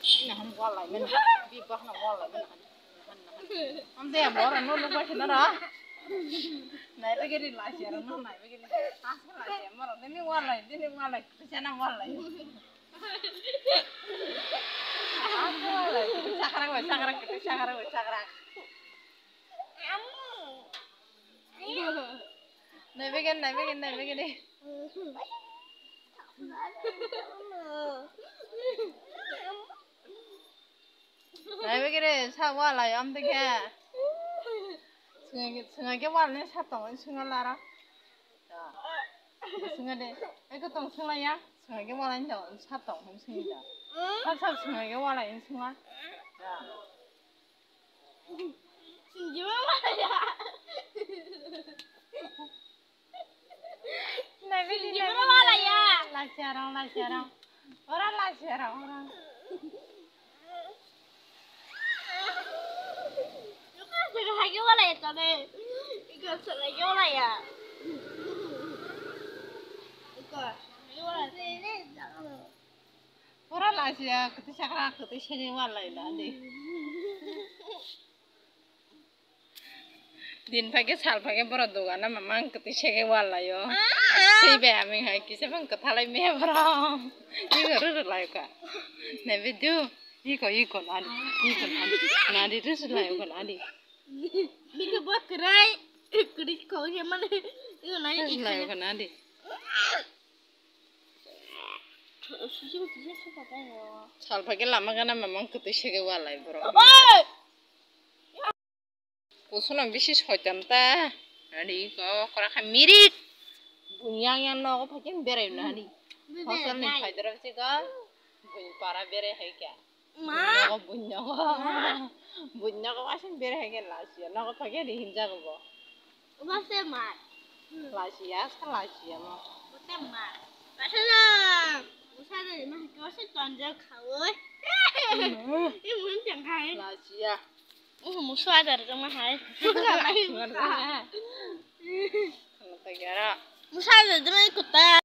Nè hắn qua lại mình đi qua nó qua lại mình hắn đem bỏ ra nó lúc quay nó đó này bây giờ đi lại xe nó này bây giờ đi lại xe mà rồi đến qua lại xe nó qua lại sakarang này begin đi này bây giờ sao qua lại âm thế kia 승아 게 왔네 사똥은 승아라라 승아 돼 이거 똥 승아야 승아 게 왔네 저 사똥은 승이다 사사 승아 게 왔네 승아 진짜 말이야 này 진짜 말이야 라시아랑 오라 이거 하기 원래 했잖아. 이거 하기 원래야. 이거 하기 원래. 오라 라시아 그때 샤그라 그때 샤니 왔라이다 네 दिन फाके साल फाके बड़ा दुकान में मांग कति शेके वाला यो सही बे हमें है किसे बंग कथालाई में बड़ा ये करो लायो का ने वीडियो ये को नादी रस लायो का नादी 이거 뭐 그래? 그리 거기만 이거 나이 लायो का नादी 수시고 수시고 봐봐요. साल फाके लामा का ना मांग कति शेके वाला है बड़ा 고소는 미시 서점다 아니 이거 거라카 미리 bunyangan no ko pakin bere na ni fasal ni faidara siga bun para bere hai kya Ma bunyago asin bere hai kya lasia no ko pakin di hinja ko bo Basta ma. lasia mo Basta ma. Basta 우사들 막 그것을 던져 가오. 이 무슨 장가해? lasia 뭐 수아들 정말 할. tagara 무사들 좀 있겠다.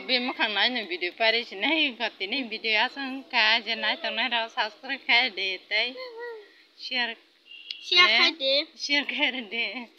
be makhang nai ne video pare chi nai gati ne video asang ka je nai tang nai ra subscribe kha de tai share 시작할 때 share kha de